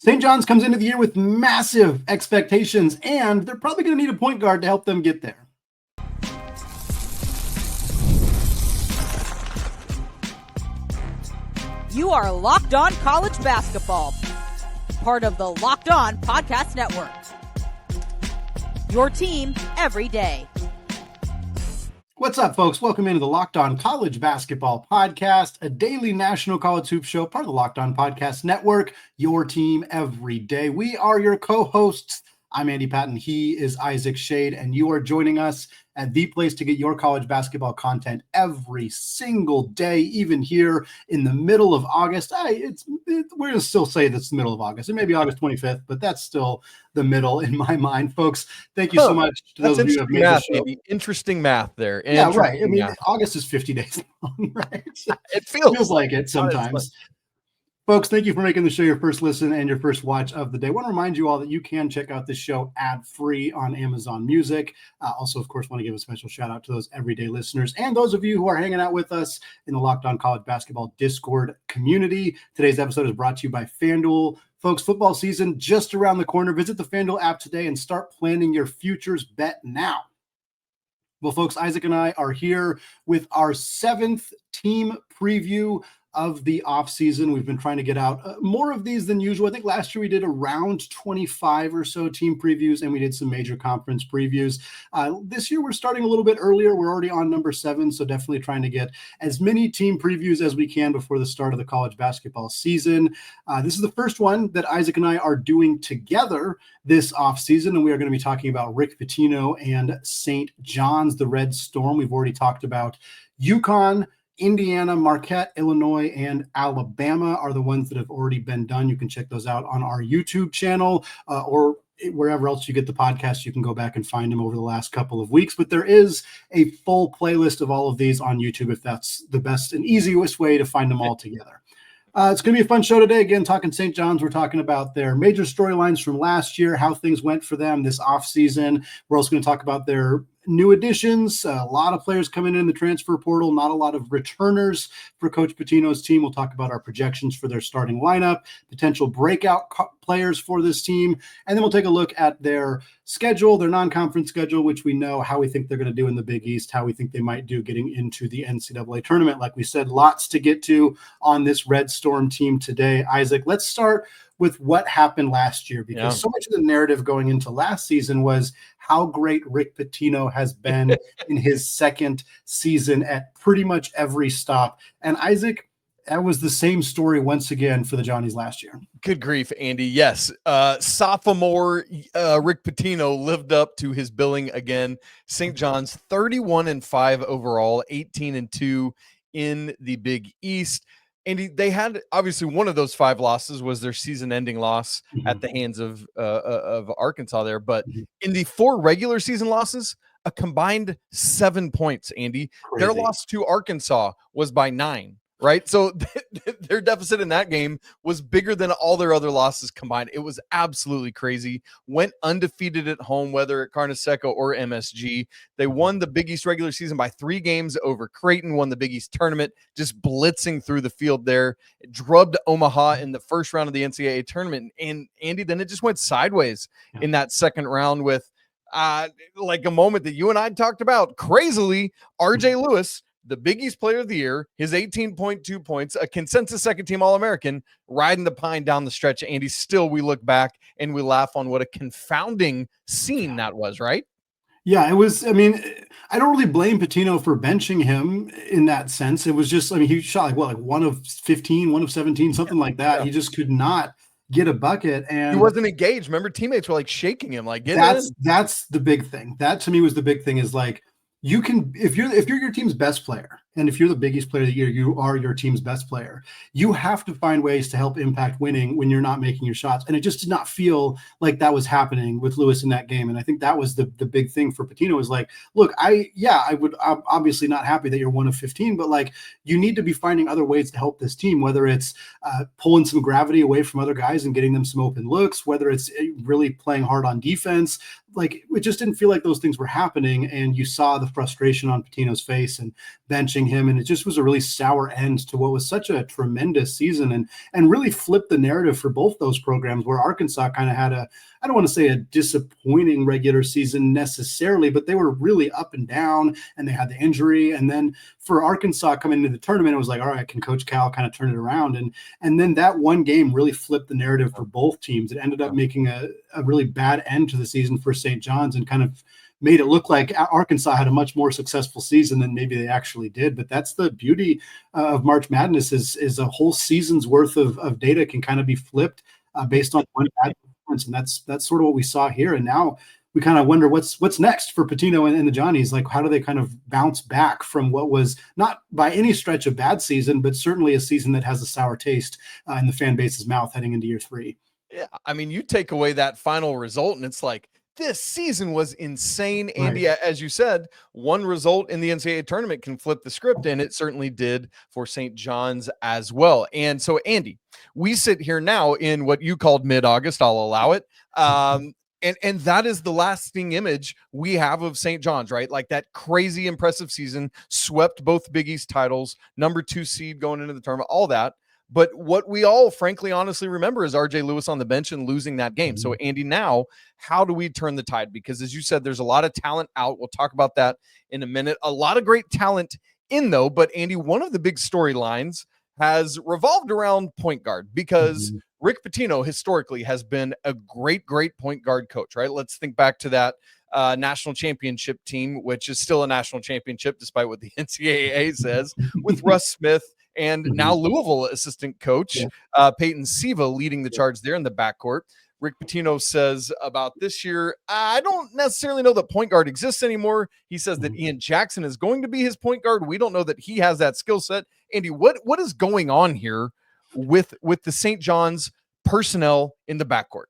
St. John's comes into the year with massive expectations, and they're probably going to need a point guard to help them get there. You are Locked On College Basketball, part of the Locked On Podcast Network. Your team every day. What's up, folks? Welcome into the Locked On College Basketball Podcast, a daily national college hoops show, part of the Locked On Podcast Network, your team every day. We are your co-hosts. I'm Andy Patton. He is Isaac Schade, and you are joining us at the place to get your college basketball content every single day, even here in the middle of August. We're going to still say that's the middle of August. It may be August 25th, but that's still the middle in my mind, folks. Thank you so much to those of you who have made the show. Maybe. Interesting math there. Yeah, right. I mean, August is 50 days long, right? It feels like it sometimes. Folks, thank you for making the show your first listen and your first watch of the day. I want to remind you all that you can check out this show ad-free on Amazon Music. Also, of course, want to give a special shout out to those everyday listeners and those of you who are hanging out with us in the Locked On College Basketball Discord community. Today's episode is brought to you by FanDuel. Folks, football season just around the corner. Visit the FanDuel app today and start planning your futures bet now. Well, folks, Isaac and I are here with our 7th team preview of the offseason. We've been trying to get out more of these than usual. I think last year we did around 25 or so team previews, and we did some major conference previews. This year we're starting a little bit earlier. We're already on number 7, so definitely trying to get as many team previews as we can before the start of the college basketball season. This is the first one that Isaac and I are doing together this offseason, and we are going to be talking about Rick Pitino and St. John's, the Red Storm. We've already talked about UConn, Indiana, Marquette, Illinois, and Alabama are the ones that have already been done. You can check those out on our YouTube channel or wherever else you get the podcast. You can go back and find them over the last couple of weeks. But there is a full playlist of all of these on YouTube if that's the best and easiest way to find them all together. It's going to be a fun show today. Again, talking St. John's. We're talking about their major storylines from last year, how things went for them this offseason. We're also going to talk about their new additions, a lot of players coming in the transfer portal, not a lot of returners for Coach Pitino's team. We'll talk about our projections for their starting lineup, potential breakout players for this team, and then we'll take a look at their schedule, their non-conference schedule, which we know how we think they're going to do in the Big East, how we think they might do getting into the NCAA tournament. Like we said, lots to get to on this Red Storm team today. Isaac, let's start with what happened last year, because so much of the narrative going into last season was how great Rick Pitino has been in his second season at pretty much every stop. And Isaac, that was the same story once again for the Johnnies last year. Good grief, Andy. Yes. Sophomore Rick Pitino lived up to his billing again. St. John's 31-5 overall, 18-2 in the Big East. And they had, obviously, one of those 5 losses was their season-ending loss at the hands of Arkansas there. But in the 4 regular season losses, a combined 7 points, Andy. Crazy. Their loss to Arkansas was by 9, right? So their deficit in that game was bigger than all their other losses combined. It was absolutely crazy. Went undefeated at home, whether at Carneseco or MSG. They won the Big East regular season by 3 games over Creighton, won the Big East tournament, just blitzing through the field there. It drubbed Omaha in the first round of the NCAA tournament. And Andy, then it just went sideways in that second round with like a moment that you and I talked about. Crazily, RJ Lewis, the Big East Player of the Year, his 18.2 points, a consensus second-team All-American, riding the pine down the stretch. Andy, still we look back and we laugh on what a confounding scene that was, right? Yeah, it was. I mean, I don't really blame Pitino for benching him in that sense. It was just, I mean, he shot like 1 of 15, 1 of 17, something like that. He just could not get a bucket, and he wasn't engaged. Remember, teammates were like shaking him, like, that's the big thing. That to me was the big thing, is like, you can, if you're your team's best player, and if you're the Big East Player of the Year, you are your team's best player. You have to find ways to help impact winning when you're not making your shots. And it just did not feel like that was happening with Lewis in that game. And I think that was the big thing for Pitino, is like, look, I'm obviously not happy that you're 1 of 15, but like, you need to be finding other ways to help this team, whether it's pulling some gravity away from other guys and getting them some open looks, whether it's really playing hard on defense. Like, it just didn't feel like those things were happening. And you saw the frustration on Pitino's face, and benching watching him, and it just was a really sour end to what was such a tremendous season, and really flipped the narrative for both those programs, where Arkansas kind of had I don't want to say a disappointing regular season necessarily, but they were really up and down, and they had the injury. And then for Arkansas coming into the tournament, it was like, all right, can Coach Cal kind of turn it around? And then that one game really flipped the narrative for both teams. It ended up making a really bad end to the season for St. John's, and kind of made it look like Arkansas had a much more successful season than maybe they actually did. But that's the beauty of March Madness, is a whole season's worth of data can kind of be flipped based on one bad performance. And that's sort of what we saw here. And now we kind of wonder what's next for Pitino and the Johnnies. Like, how do they kind of bounce back from what was not by any stretch a bad season, but certainly a season that has a sour taste in the fan base's mouth heading into year 3. Yeah, I mean, you take away that final result, and it's like, this season was insane, Andy. Right. As you said, one result in the NCAA tournament can flip the script, and it certainly did for St. John's as well. And so, Andy, we sit here now in what you called mid-August. I'll allow it. And that is the lasting image we have of St. John's, right? Like, that crazy impressive season, swept both Big East titles, number 2 seed going into the tournament, all that. But what we all frankly, honestly remember is RJ Lewis on the bench and losing that game. So, Andy, now how do we turn the tide? Because as you said, there's a lot of talent out. We'll talk about that in a minute. A lot of great talent in, though. But, Andy, one of the big storylines has revolved around point guard, because Rick Pitino historically has been a great point guard coach, right? Let's think back to that national championship team, which is still a national championship despite what the NCAA says, with Russ Smith. And now Louisville assistant coach Peyton Siva leading the charge there in the backcourt. Rick Pitino says about this year, I don't necessarily know that point guard exists anymore. He says that Ian Jackson is going to be his point guard. We don't know that he has that skill set. Andy, what is going on here with the St. John's personnel in the backcourt?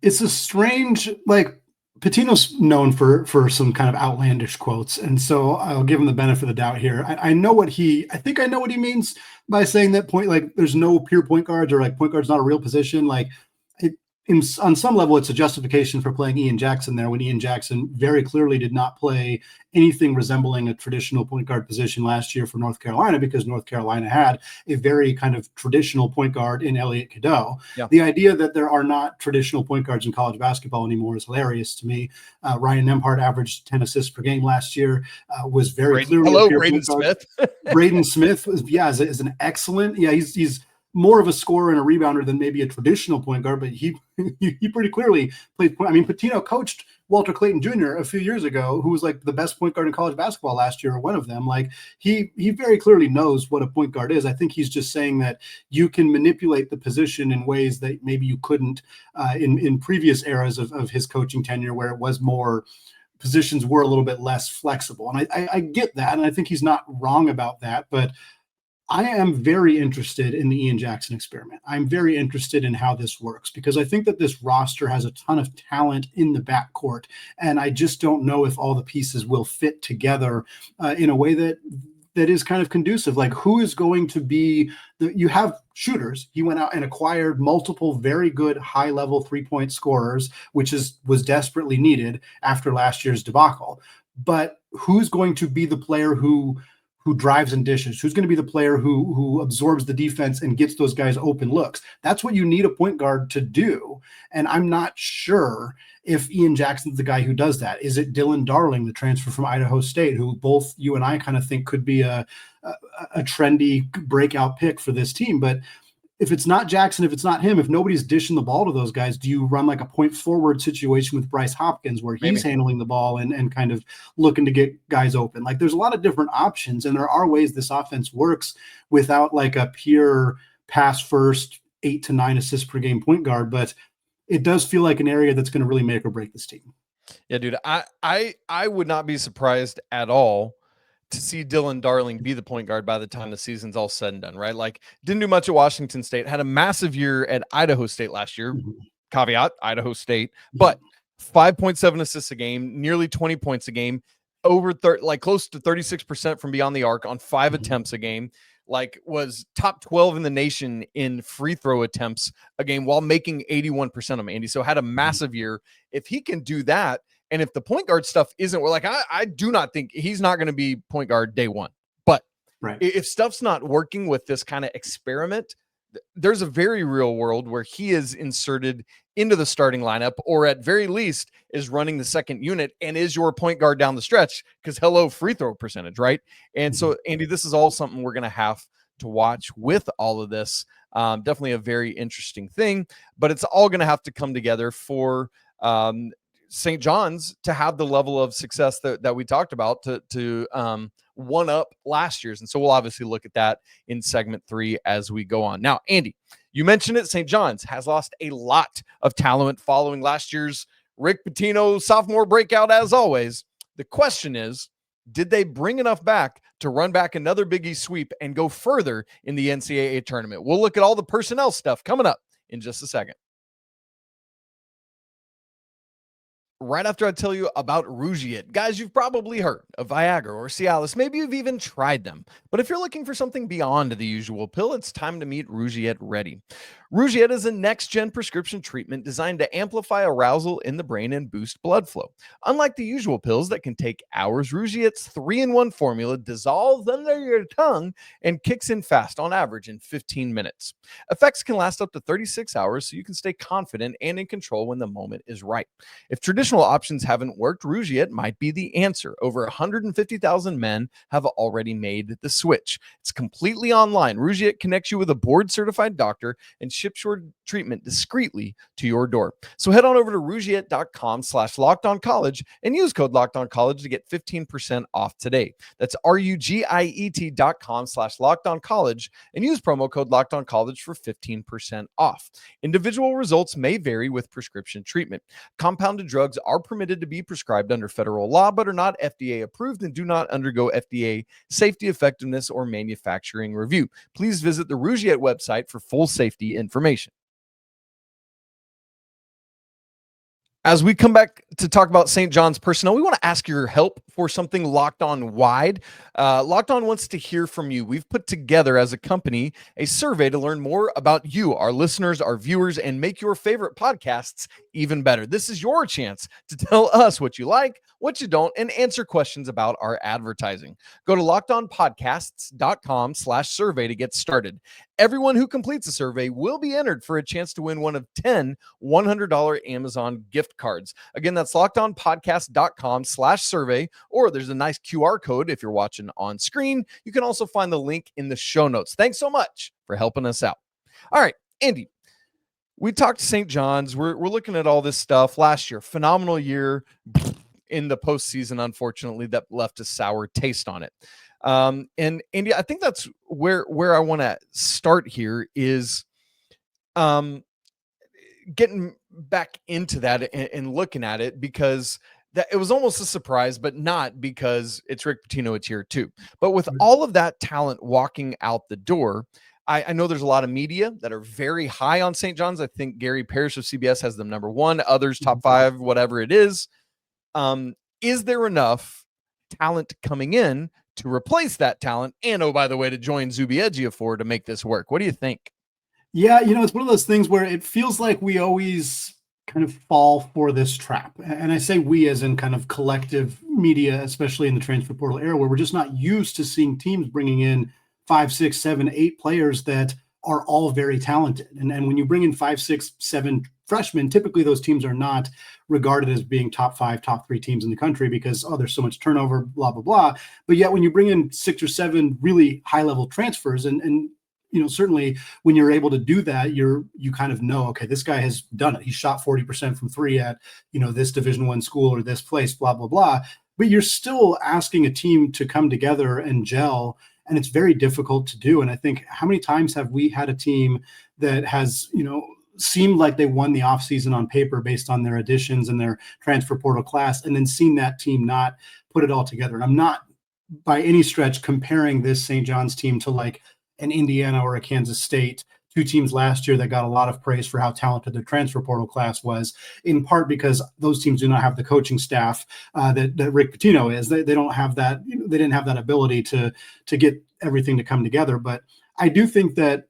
It's a strange, like, Pitino's known for some kind of outlandish quotes, and so I'll give him the benefit of the doubt here. I know what he means by saying that there's no pure point guards, or like point guard's not a real position. Like, on some level, it's a justification for playing Ian Jackson there, when Ian Jackson very clearly did not play anything resembling a traditional point guard position last year for North Carolina, because North Carolina had a very kind of traditional point guard in Elliot Cadeau. Yeah. The idea that there are not traditional point guards in college basketball anymore is hilarious to me. Ryan Nembhard averaged 10 assists per game last year, was very clearly a pure Braden Smith. Braden Smith is an excellent, he's more of a scorer and a rebounder than maybe a traditional point guard, but he pretty clearly played point. I mean, Pitino coached Walter Clayton Jr. a few years ago, who was like the best point guard in college basketball last year, or one of them. Like, he very clearly knows what a point guard is. I think he's just saying that you can manipulate the position in ways that maybe you couldn't in previous eras of his coaching tenure, where it was more, positions were a little bit less flexible. And I get that, and I think he's not wrong about that, but I am very interested in the Ian Jackson experiment. I'm very interested in how this works, because I think that this roster has a ton of talent in the backcourt, and I just don't know if all the pieces will fit together in a way that is kind of conducive. Like, who is going to be you have shooters. He went out and acquired multiple very good high-level 3-point scorers, which was desperately needed after last year's debacle. But who's going to be the player who drives and dishes? Who's going to be the player who absorbs the defense and gets those guys open looks? That's what you need a point guard to do. And I'm not sure if Ian Jackson's the guy who does that. Is it Dylan Darling, the transfer from Idaho State, who both you and I kind of think could be a trendy breakout pick for this team? But if it's not Jackson, if it's not him, if nobody's dishing the ball to those guys, do you run like a point forward situation with Bryce Hopkins, where he's handling the ball and kind of looking to get guys open? Like, there's a lot of different options, and there are ways this offense works without like a pure pass first 8 to 9 assists per game point guard. But it does feel like an area that's going to really make or break this team. Yeah, dude, I would not be surprised at all to see Dylan Darling be the point guard by the time the season's all said and done, right? Like, didn't do much at Washington State, had a massive year at Idaho State last year. Caveat, Idaho State, but 5.7 assists a game, nearly 20 points a game, over close to 36% from beyond the arc on 5 attempts a game. Like, was top 12 in the nation in free throw attempts a game while making 81% of them, Andy. So had a massive year. If he can do that, and if the point guard stuff isn't, I do not think he's not going to be point guard day one, but Right. If stuff's not working with this kind of experiment, there's a very real world where he is inserted into the starting lineup, or at very least is running the second unit and is your point guard down the stretch, because hello, free throw percentage, right? And so, Andy, this is all something we're going to have to watch with all of this. Definitely a very interesting thing, but it's all going to have to come together for St. John's to have the level of success that we talked about to one up last year's. And so we'll obviously look at that in segment 3 as we go on. Now, Andy, you mentioned it. St. John's has lost a lot of talent following last year's Rick Pitino sophomore breakout, as always. The question is, did they bring enough back to run back another Big East sweep and go further in the NCAA tournament? We'll look at all the personnel stuff coming up in just a second. Right after I tell you about Rugiet. Guys, you've probably heard of Viagra or Cialis. Maybe you've even tried them. But if you're looking for something beyond the usual pill, it's time to meet Rugiet Ready. Rugiet is a next-gen prescription treatment designed to amplify arousal in the brain and boost blood flow. Unlike the usual pills that can take hours, Rugiet's 3-in-1 formula dissolves under your tongue and kicks in fast, on average in 15 minutes. Effects can last up to 36 hours, so you can stay confident and in control when the moment is right. If traditional options haven't worked, Rugiet might be the answer. Over 150,000 men have already made the switch. It's completely online. Rugiet connects you with a board-certified doctor and ships your treatment discreetly to your door. So head on over to rugiet.com/lockedoncollege and use code lockedoncollege to get 15% off today. That's rugiet.com/lockedoncollege and use promo code lockedoncollege for 15% off. Individual results may vary with prescription treatment. Compounded drugs are permitted to be prescribed under federal law, but are not FDA approved and do not undergo FDA safety, effectiveness, or manufacturing review. Please visit the Rugiet website for full safety information. As we come back to talk about St. John's personnel, we want to ask your help for something Locked On Wide. Locked On wants to hear from you. We've put together as a company a survey to learn more about you, our listeners, our viewers, and make your favorite podcasts even better. This is your chance to tell us what you like, what you don't, and answer questions about our advertising. Go to lockedonpodcasts.com/survey to get started. Everyone who completes a survey will be entered for a chance to win one of 10 $100 Amazon gift cards. Again, that's lockedonpodcast.com/survey, or there's a nice QR code if you're watching on screen. You can also find the link in the show notes. Thanks so much for helping us out. All right, Andy, we talked to St. John's. We're looking at all this stuff. Last year, phenomenal year in the postseason, unfortunately, that left a sour taste on it. And Andy, I think that's where I want to start here is getting back into that and looking at it, because that it was almost a surprise, but not because it's Rick Pitino, it's year 2. But with all of that talent walking out the door, I know there's a lot of media that are very high on St. John's. I think Gary Parrish of CBS has them number 1, others top 5, whatever it is. Is there enough talent coming in to replace that talent? And, oh, by the way, to join Zuby Ejiofor to make this work. What do you think? Yeah, it's one of those things where it feels like we always kind of fall for this trap. And I say we as in kind of collective media, especially in the transfer portal era, where we're just not used to seeing teams bringing in 5, 6, 7, 8 players that are all very talented. And when you bring in 5, 6, 7 freshmen, typically those teams are not regarded as being top 5, top 3 teams in the country because, there's so much turnover, blah, blah, blah. But yet when you bring in 6 or 7 really high level transfers and certainly when you're able to do that, you kind of know, okay, this guy has done it. He shot 40% from 3 at, this Division I school or this place, blah, blah, blah. But you're still asking a team to come together and gel. And it's very difficult to do. And I think, how many times have we had a team that has, seemed like they won the offseason on paper based on their additions and their transfer portal class, and then seen that team not put it all together? And I'm not by any stretch comparing this St. John's team to like an Indiana or a Kansas State, 2 teams last year that got a lot of praise for how talented their transfer portal class was, in part because those teams do not have the coaching staff that Rick Pitino is. They don't have that. They didn't have that ability to get everything to come together. But I do think that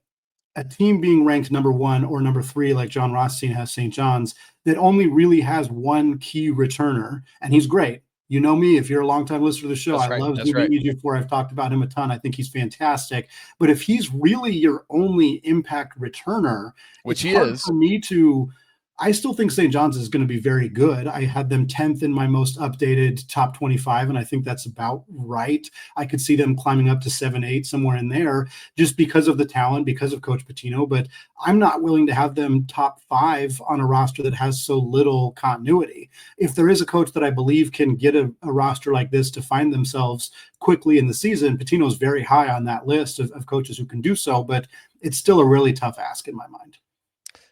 a team being ranked number 1 or number 3, like John Rothstein has St. John's, that only really has one key returner, and he's great, You know me, if you're a longtime listener to the show, That's I right. love That's Zuby right. Ejiofor. I've talked about him a ton. I think he's fantastic. But if he's really your only impact returner, Which it's he hard is. for me to – I still think St. John's is going to be very good. I had them 10th in my most updated top 25, and I think that's about right. I could see them climbing up to 7-8, somewhere in there, just because of the talent, because of Coach Pitino. But I'm not willing to have them top 5 on a roster that has so little continuity. If there is a coach that I believe can get a roster like this to find themselves quickly in the season, Pitino's very high on that list of coaches who can do so, but it's still a really tough ask in my mind.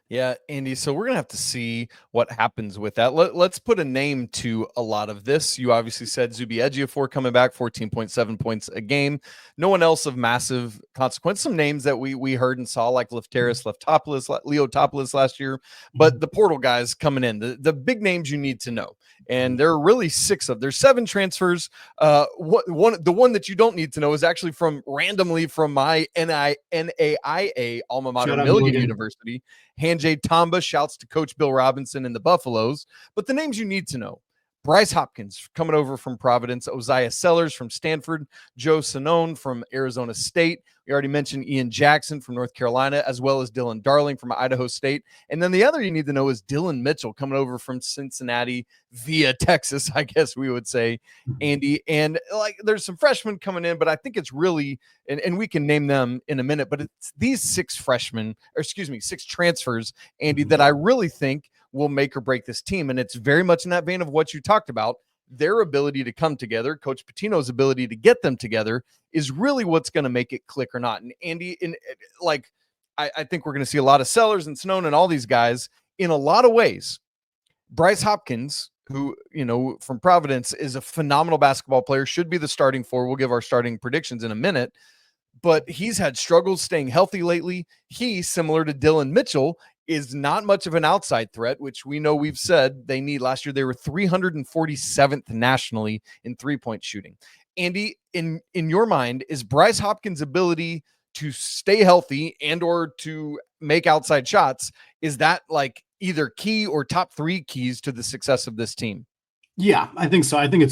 Yeah, Andy. So we're going to have to see what happens with that. Let's put a name to a lot of this. You obviously said Zuby Ejiofor coming back, 14.7 points a game. No one else of massive consequence. Some names that we heard and saw, like Lefteris, Leo Topoulos last year. But the portal guys coming in, the big names you need to know. And there are really 6 of there's 7 transfers. The one that you don't need to know is actually randomly from my NAIA alma mater, Milligan University. Hanjay Tamba, shouts to Coach Bill Robinson and the Buffaloes. But the names you need to know: Bryce Hopkins coming over from Providence, Uzziah Sellers from Stanford, Joe Sonone from Arizona State. We already mentioned Ian Jackson from North Carolina, as well as Dylan Darling from Idaho State. And then the other you need to know is Dylan Mitchell coming over from Cincinnati via Texas, I guess we would say, Andy. And there's some freshmen coming in, but I think it's really, and we can name them in a minute, but it's these 6 transfers, Andy, that I really think will make or break this team. And it's very much in that vein of what you talked about. Their ability to come together, Coach Pitino's ability to get them together, is really what's going to make it click or not. And Andy, I think we're going to see a lot of Sellers and Sonone and all these guys in a lot of ways. Bryce Hopkins, who, from Providence, is a phenomenal basketball player, should be the starting 4. We'll give our starting predictions in a minute. But he's had struggles staying healthy lately. He, similar to Dylan Mitchell, is not much of an outside threat, which we know we've said they need. Last year, they were 347th nationally in three-point shooting. Andy, in your mind, is Bryce Hopkins' ability to stay healthy and or to make outside shots, is that either key or top 3 keys to the success of this team? Yeah, I think so. I think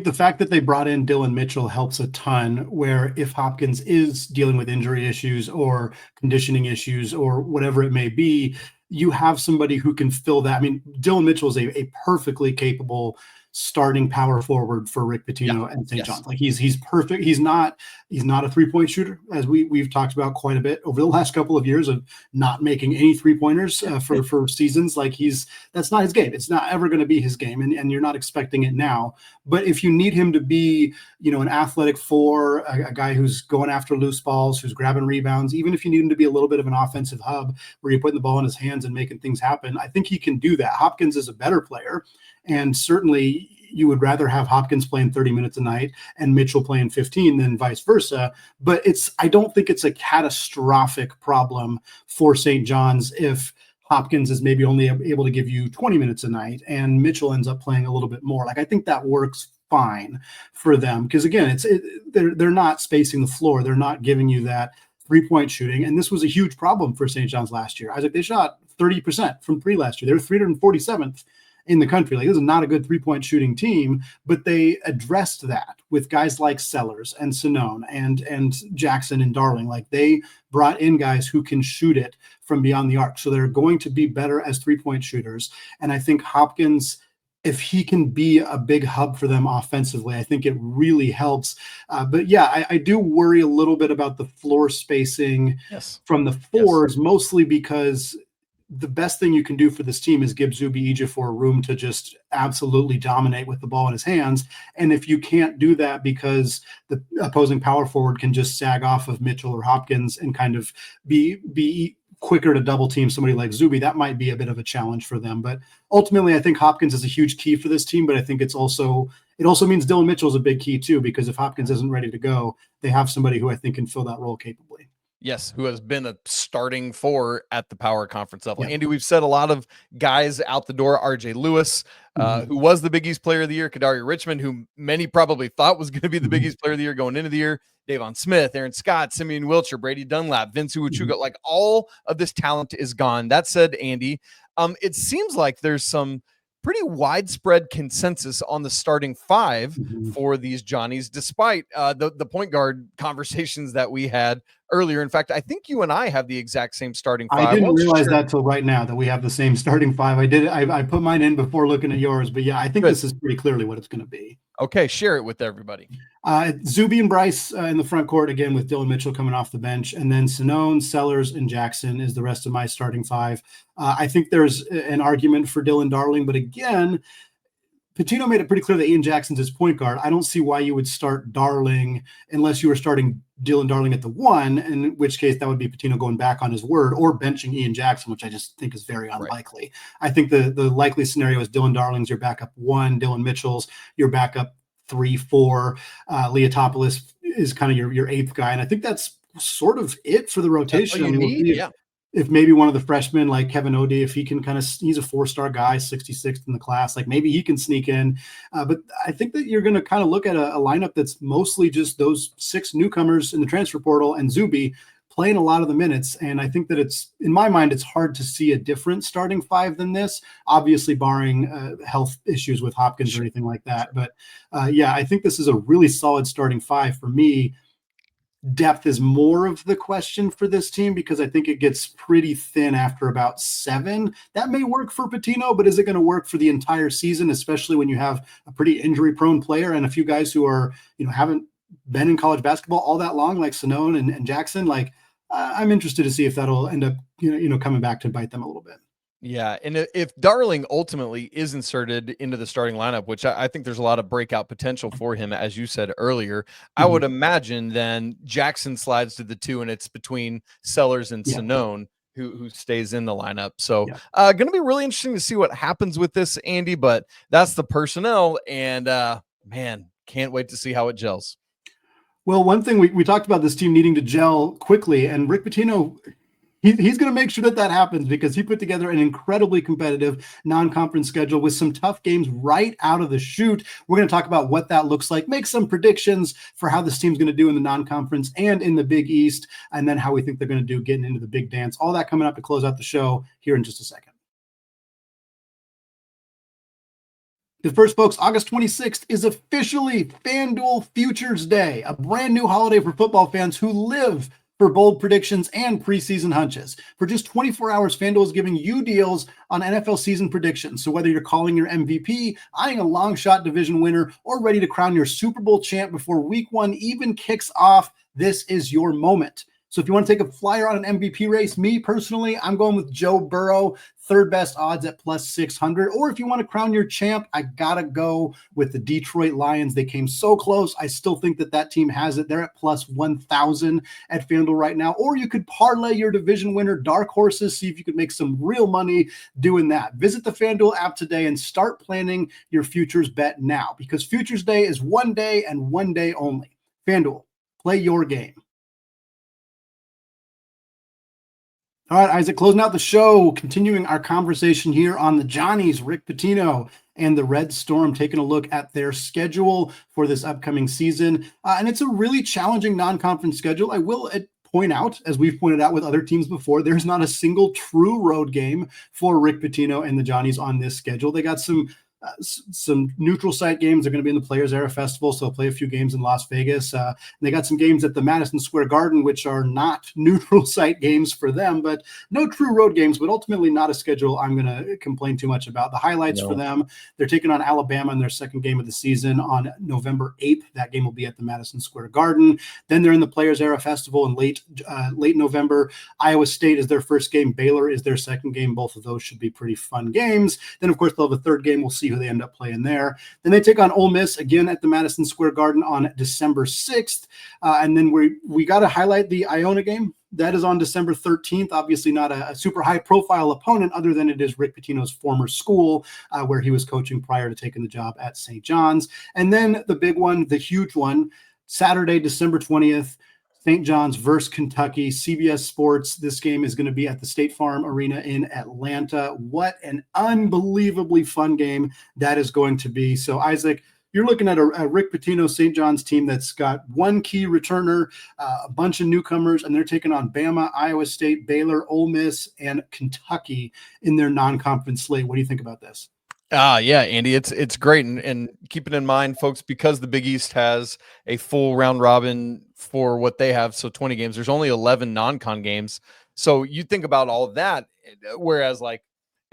the fact that they brought in Dylan Mitchell helps a ton, where if Hopkins is dealing with injury issues or conditioning issues or whatever it may be, you have somebody who can fill that. I mean, Dylan Mitchell is a perfectly capable starting power forward for Rick Pitino and St. John's. He's perfect. He's not a 3-point shooter, as we've talked about quite a bit over the last couple of years of not making any 3-pointers for seasons. That's not his game. It's not ever going to be his game, and you're not expecting it now. But if you need him to be, an athletic 4, a guy who's going after loose balls, who's grabbing rebounds, even if you need him to be a little bit of an offensive hub where you're putting the ball in his hands and making things happen, I think he can do that. Hopkins is a better player. And certainly you would rather have Hopkins playing 30 minutes a night and Mitchell playing 15 than vice versa. But I don't think it's a catastrophic problem for St. John's if Hopkins is maybe only able to give you 20 minutes a night and Mitchell ends up playing a little bit more. I think that works fine for them, because again, they're not spacing the floor. They're not giving you that 3-point shooting. And this was a huge problem for St. John's last year. Isaac, they shot 30% from 3 last year. They were 347th in the country. This is not a good 3-point shooting team, but they addressed that with guys like Sellers and Sonone and Jackson and Darling. They brought in guys who can shoot it from beyond the arc. So they're going to be better as 3-point shooters. And I think Hopkins, if he can be a big hub for them offensively, I think it really helps. But yeah, I do worry a little bit about the floor spacing from the 4s, mostly because the best thing you can do for this team is give Zuby Ejiofor room to just absolutely dominate with the ball in his hands. And if you can't do that because the opposing power forward can just sag off of Mitchell or Hopkins and kind of be quicker to double team somebody like Zuby, that might be a bit of a challenge for them. But ultimately, I think Hopkins is a huge key for this team, but I think it also means Dylan Mitchell is a big key too, because if Hopkins isn't ready to go, they have somebody who I think can fill that role capably. Yes, who has been a starting 4 at the power conference level. Andy, we've said a lot of guys out the door. RJ Lewis, who was the Big East Player of the Year. Kadari Richmond, who many probably thought was going to be the Big East Player of the Year going into the year. Davon Smith, Aaron Scott, Simeon Wiltshire, Brady Dunlap, Vince Uwachuga. All of this talent is gone. That said, Andy, it seems like there's some pretty widespread consensus on the starting five for these Johnnies, despite the point guard conversations that we had earlier. In fact, I think you and I have the exact same starting five. I didn't realize that till right now that we have the same starting five. I put mine in before looking at yours, but yeah, I think this is pretty clearly what it's going to be. Okay, share it with everybody. Zuby and Bryce in the front court again, with Dylan Mitchell coming off the bench, and then Sonone, Sellers, and Jackson is the rest of my starting five. I think there's an argument for Dylan Darling, but again, Pitino made it pretty clear that Ian Jackson's his point guard. I don't see why you would start Darling unless you were starting Dylan Darling at the one, in which case that would be Pitino going back on his word or benching Ian Jackson, which I just think is very unlikely. Right. I think the likely scenario is Dylan Darling's your backup one, Dylan Mitchell's your backup 3, 4. Leotopoulos is kind of your eighth guy. And I think that's sort of it for the rotation. If maybe one of the freshmen like Kevin Odie, if he can he's a 4-star guy, 66th in the class, like maybe he can sneak in. But I think that you're going to kind of look at a lineup that's mostly just those 6 newcomers in the transfer portal and Zuby playing a lot of the minutes. And I think that in my mind, it's hard to see a different starting five than this, obviously barring health issues with Hopkins or anything like that. But yeah, I think this is a really solid starting five for me. Depth is more of the question for this team because I think it gets pretty thin after about 7. That may work for Pitino, but is it going to work for the entire season, especially when you have a pretty injury-prone player and a few guys who are, haven't been in college basketball all that long, like Sonone and Jackson? Like, I'm interested to see if that'll end up, coming back to bite them a little bit. Yeah, and if Darling ultimately is inserted into the starting lineup, which I think there's a lot of breakout potential for him, as you said earlier, I would imagine then Jackson slides to the 2, and it's between Sellers and Sonone who stays in the lineup. So going to be really interesting to see what happens with this, Andy, but that's the personnel, and man, can't wait to see how it gels. Well, one thing we talked about this team needing to gel quickly, and Rick Pitino, he's going to make sure that happens because he put together an incredibly competitive non-conference schedule with some tough games right out of the chute. We're going to talk about what that looks like, make some predictions for how this team's going to do in the non-conference and in the Big East, and then how we think they're going to do getting into the big dance. All that coming up to close out the show here in just a second. The first, folks, August 26th is officially FanDuel Futures Day, a brand new holiday for football fans who live for bold predictions and preseason hunches. For just 24 hours, FanDuel is giving you deals on NFL season predictions. So whether you're calling your MVP, eyeing a long shot division winner, or ready to crown your Super Bowl champ before week 1 even kicks off, this is your moment. So if you want to take a flyer on an MVP race, me personally, I'm going with Joe Burrow, third best odds at plus 600. Or if you want to crown your champ, I got to go with the Detroit Lions. They came so close. I still think that team has it. They're at plus 1,000 at FanDuel right now. Or you could parlay your division winner, dark horses, see if you could make some real money doing that. Visit the FanDuel app today and start planning your futures bet now, because Futures Day is one day and one day only. FanDuel, play your game. All right, Isaac, closing out the show, continuing our conversation here on the Johnnies, Rick Pitino and the Red Storm, taking a look at their schedule for this upcoming season. And it's a really challenging non-conference schedule. I will point out, as we've pointed out with other teams before, there's not a single true road game for Rick Pitino and the Johnnies on this schedule. They got some neutral site games. They're going to be in the Players Era Festival, so they'll play a few games in Las Vegas. And they got some games at the Madison Square Garden, which are not neutral site games for them, but no true road games, but ultimately not a schedule I'm going to complain too much about. The highlights for them, they're taking on Alabama in their second game of the season on November 8th. That game will be at the Madison Square Garden. Then they're in the Players Era Festival in late November. Iowa State is their first game. Baylor is their second game. Both of those should be pretty fun games. Then, of course, they'll have a third game. We'll see who they end up playing there. Then they take on Ole Miss again at the Madison Square Garden on December 6th. And then we got to highlight the Iona game. That is on December 13th. Obviously not a super high profile opponent, other than it is Rick Pitino's former school where he was coaching prior to taking the job at St. John's. And then the big one, the huge one, Saturday, December 20th, St. John's versus Kentucky, CBS Sports. This game is going to be at the State Farm Arena in Atlanta. What an unbelievably fun game that is going to be. So, Isaac, you're looking at a Rick Pitino St. John's team that's got one key returner, a bunch of newcomers, and they're taking on Bama, Iowa State, Baylor, Ole Miss, and Kentucky in their non-conference slate. What do you think about this? Yeah, Andy, it's great. And keep it in mind, folks, because the Big East has a full round robin for what they have, so 20 games, there's only 11 non-con games. So you think about all of that, whereas like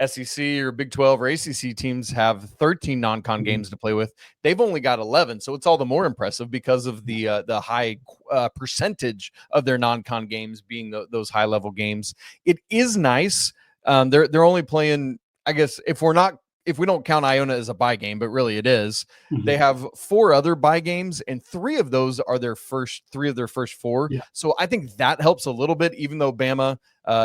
SEC or Big 12 or ACC teams have 13 non-con games to play with. They've only got 11. So it's all the more impressive because of the high percentage of their non-con games being those high level games. It is nice. They're only playing, I guess, if we don't count Iona as a bye game, but really it is, they have 4 other bye games, and 3 of those are their first 4. Yeah. So I think that helps a little bit, even though Bama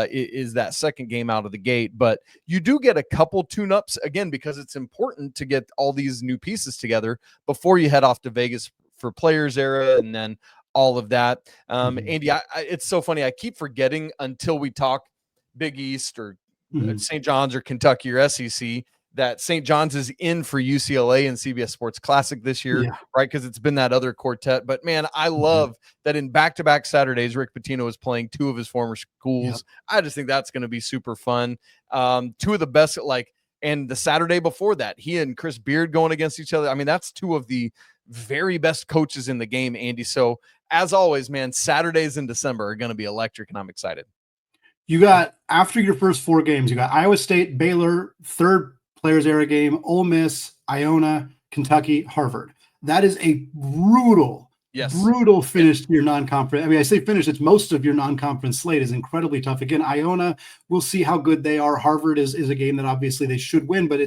is that second game out of the gate. But you do get a couple tune-ups, again, because it's important to get all these new pieces together before you head off to Vegas for Players Era and then all of that. Andy, it's so funny. I keep forgetting until we talk Big East or St. John's or Kentucky or SEC that St. John's is in for UCLA and CBS Sports Classic this year, right? Because it's been that other quartet. But, man, I love that in back-to-back Saturdays, Rick Pitino is playing 2 of his former schools. I just think that's going to be super fun. 2 of the best, and the Saturday before that, he and Chris Beard going against each other. I mean, that's 2 of the very best coaches in the game, Andy. So, as always, man, Saturdays in December are going to be electric, and I'm excited. You got, after your first 4 games, you got Iowa State, Baylor, third Players Era game, Ole Miss, Iona, Kentucky, Harvard. That is a brutal finish to your non-conference. I mean, I say finish, it's most of your non-conference slate is incredibly tough. Again, Iona, we'll see how good they are. Harvard is a game that obviously they should win, but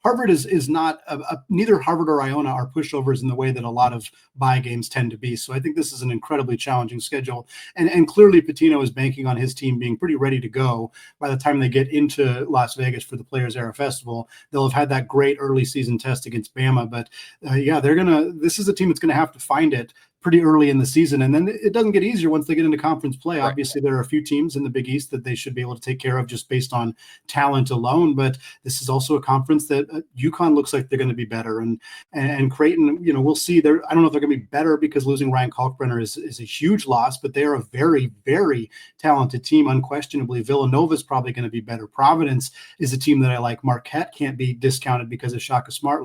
Harvard is not neither Harvard or Iona are pushovers in the way that a lot of bye games tend to be. So I think this is an incredibly challenging schedule. And clearly Pitino is banking on his team being pretty ready to go by the time they get into Las Vegas for the Players Era Festival. They'll have had that great early season test against Bama, but this is a team that's going to have to find it pretty early in the season. And then it doesn't get easier once they get into conference play. Right. Obviously, there are a few teams in the Big East that they should be able to take care of just based on talent alone. But this is also a conference that UConn looks like they're going to be better. And Creighton, we'll see. I don't know if they're going to be better because losing Ryan Kalkbrenner is a huge loss, but they are a very, very talented team, unquestionably. Villanova is probably going to be better. Providence is a team that I like. Marquette can't be discounted because of Shaka Smart.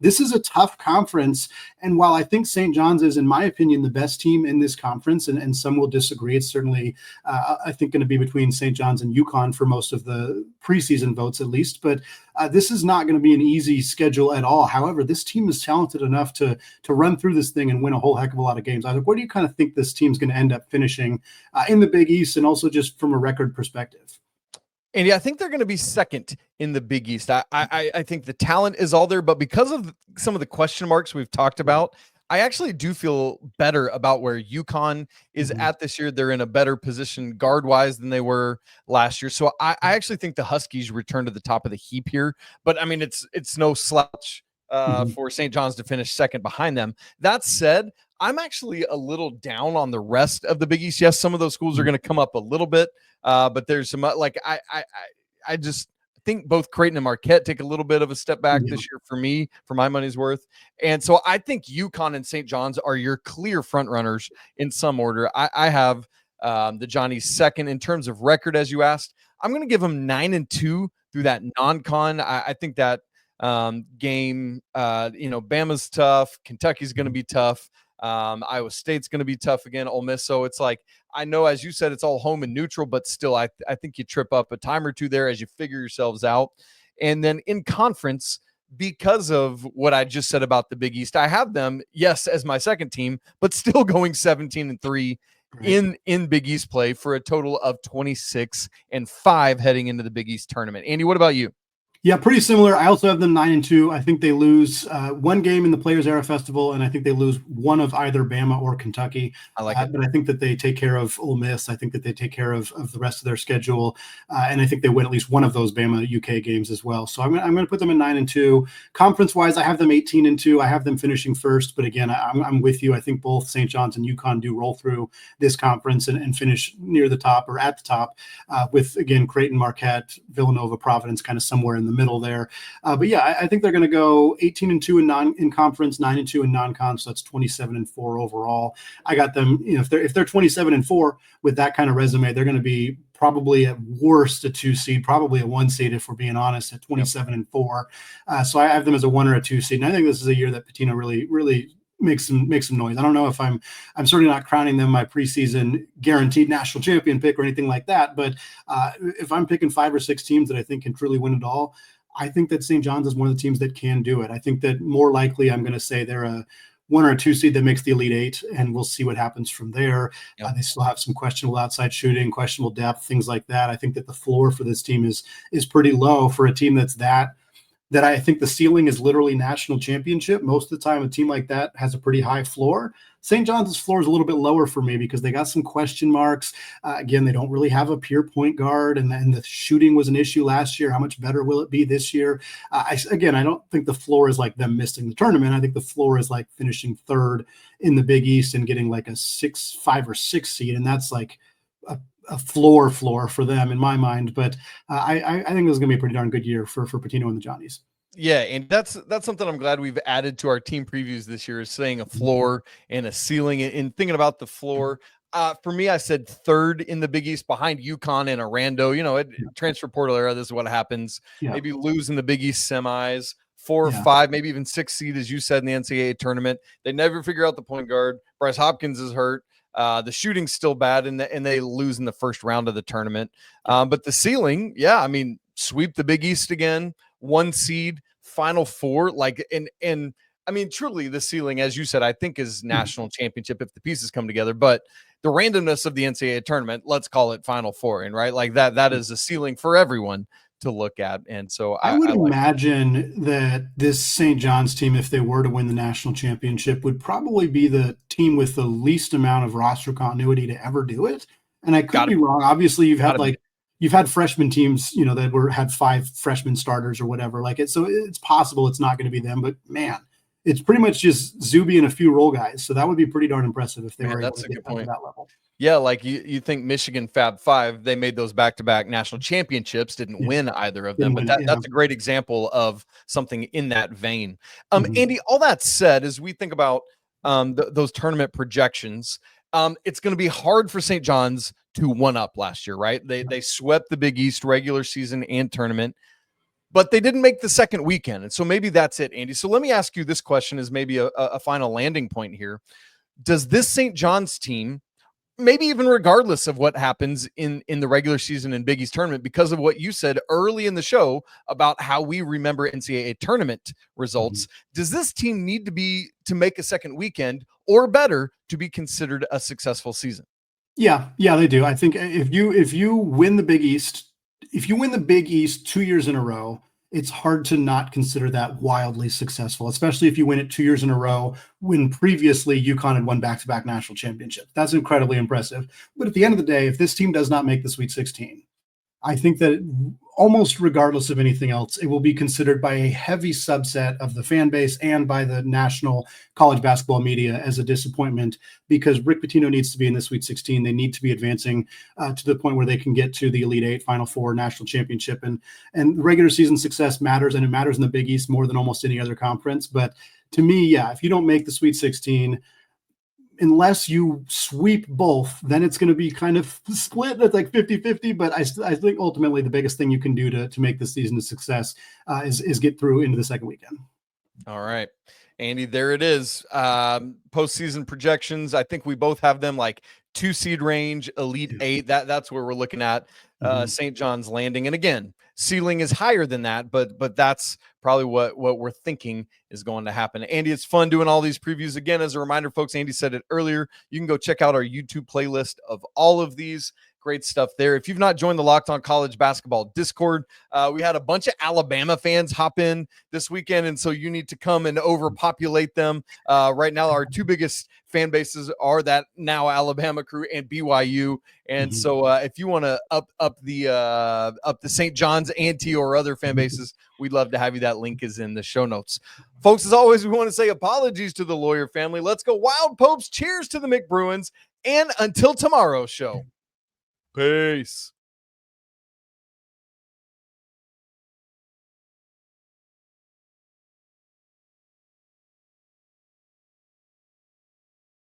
This is a tough conference. And while I think St. John's is, in my opinion, the best team in this conference, and some will disagree, it's certainly, I think, going to be between St. John's and UConn for most of the preseason votes, at least. But this is not going to be an easy schedule at all. However, this team is talented enough to run through this thing and win a whole heck of a lot of games. Where do you kind of think this team's going to end up finishing in the Big East, and also just from a record perspective? Andy, I think they're going to be second in the Big East. I think the talent is all there, but because of some of the question marks we've talked about, I actually do feel better about where UConn is at this year. They're in a better position guard-wise than they were last year. So I actually think the Huskies return to the top of the heap here. But, I mean, it's no slouch for St. John's to finish second behind them. That said, I'm actually a little down on the rest of the Big East. Yes, some of those schools are going to come up a little bit, but there's some I just think both Creighton and Marquette take a little bit of a step back this year for my money's worth. And so I think UConn and St. John's are your clear front runners in some order. I have the Johnnies second in terms of record, as you asked. I'm going to give them 9-2 through that non-con. I think that game, Bama's tough. Kentucky's going to be tough. Iowa State's going to be tough again. Ole Miss. So it's I know, as you said, it's all home and neutral, but still, I think you trip up a time or two there as you figure yourselves out. And then in conference, because of what I just said about the Big East, I have them, yes, as my second team, but still going 17-3 in Big East play for a total of 26-5 heading into the Big East tournament. Andy, what about you? Yeah, pretty similar. I also have them 9-2. I think they lose one game in the Players Era Festival, and I think they lose one of either Bama or Kentucky. I like it. But I think that they take care of Ole Miss. I think that they take care of the rest of their schedule, and I think they win at least one of those Bama UK games as well. So I'm going to put them in 9-2. Conference-wise, I have them 18-2. I have them finishing first, but again, I'm with you. I think both St. John's and UConn do roll through this conference and finish near the top or at the top with, again, Creighton, Marquette, Villanova, Providence kind of somewhere in the middle there. But yeah, I think they're going to go 18-2 in conference, 9-2 in non-con. So that's 27-4 overall. I got them, if they're 27-4 with that kind of resume, they're going to be probably at worst a 2 seed, probably a 1 seed if we're being honest, at 27-4. So I have them as a 1 or a 2 seed, and I think this is a year that Pitino really make some noise. I don't know if I'm certainly not crowning them my preseason guaranteed national champion pick or anything like that. But if I'm picking 5 or 6 teams that I think can truly win it all, I think that St. John's is one of the teams that can do it. I think that more likely I'm going to say they're a 1 or a 2 seed that makes the Elite Eight, and we'll see what happens from there. They still have some questionable outside shooting, questionable depth, things like that. I think that the floor for this team is pretty low for a team that's that I think the ceiling is literally national championship. Most of the time, a team like that has a pretty high floor. St. John's floor is a little bit lower for me because they got some question marks. Again, they don't really have a pure point guard, and the shooting was an issue last year. How much better will it be this year? I don't think the floor is like them missing the tournament. I think the floor is like finishing 3rd in the Big East and getting like a 5 or 6 seed, and that's like a floor for them in my mind. But I think this is going to be a pretty darn good year for Pitino and the Johnnies. Yeah, and that's something I'm glad we've added to our team previews this year, is saying a floor and a ceiling. And thinking about the floor, for me, I said 3rd in the Big East behind UConn and Orlando. Transfer portal era, this is what happens. Maybe lose in the Big East semis, 4 or 5, maybe even 6 seed, as you said, in the NCAA tournament. They never figure out the point guard. Bryce Hopkins is hurt. The shooting's still bad, and they lose in the first round of the tournament. But the ceiling, sweep the Big East again, 1 seed, Final Four, and I mean, truly the ceiling, as you said, I think is national championship if the pieces come together. But the randomness of the NCAA tournament, let's call it Final Four, and right, like that is a ceiling for everyone to look at. And so I would imagine that this St. John's team, if they were to win the national championship, would probably be the team with the least amount of roster continuity to ever do it. And I could be wrong. Obviously, you've had freshman teams, that had 5 freshman starters or whatever like it. So it's possible it's not going to be them, but man, it's pretty much just Zuby and a few role guys. So that would be pretty darn impressive if they were able to get to that level. Yeah, like you think Michigan Fab 5, they made those back-to-back national championships, didn't win either of them, but that's a great example of something in that vein. Andy, all that said, as we think about those tournament projections, it's going to be hard for St. John's to one-up last year, right? They swept the Big East regular season and tournament, but they didn't make the second weekend. And so maybe that's it, Andy. So let me ask you this question as maybe a final landing point here. Does this St. John's team, maybe even regardless of what happens in the regular season and Big East tournament, because of what you said early in the show about how we remember NCAA tournament results, does this team need to make a second weekend or better to be considered a successful season? Yeah, they do. I think if you win the Big East, 2 years in a row, it's hard to not consider that wildly successful, especially if you win it 2 years in a row when previously UConn had won back-to-back national championships. That's incredibly impressive. But at the end of the day, if this team does not make the Sweet 16, I think that almost regardless of anything else, it will be considered by a heavy subset of the fan base and by the national college basketball media as a disappointment, because Rick Pitino needs to be in the Sweet 16. They need to be advancing to the point where they can get to the Elite Eight, Final Four, national championship. And regular season success matters, and it matters in the Big East more than almost any other conference. But to me, if you don't make the Sweet 16, unless you sweep both, then it's going to be kind of split. It's like 50-50, but I think ultimately the biggest thing you can do to make this season a success is get through into the second weekend. All right, Andy, there it is. Postseason projections. I think we both have them like 2 seed range, Elite Eight. That's where we're looking at St. John's landing. And again, ceiling is higher than that, but that's probably what we're thinking is going to happen. Andy, it's fun doing all these previews. Again, as a reminder, folks, Andy said it earlier, you can go check out our YouTube playlist of all of these. Great stuff there. If you've not joined the Locked On College Basketball Discord, we had a bunch of Alabama fans hop in this weekend, and so you need to come and overpopulate them. Right now, our 2 biggest fan bases are that now Alabama crew and BYU. And so if you want to up the St. John's ante or other fan bases, we'd love to have you. That link is in the show notes. Folks, as always, we want to say apologies to the Lawyer family. Let's go Wild Popes. Cheers to the McBruins. And until tomorrow's show. Peace.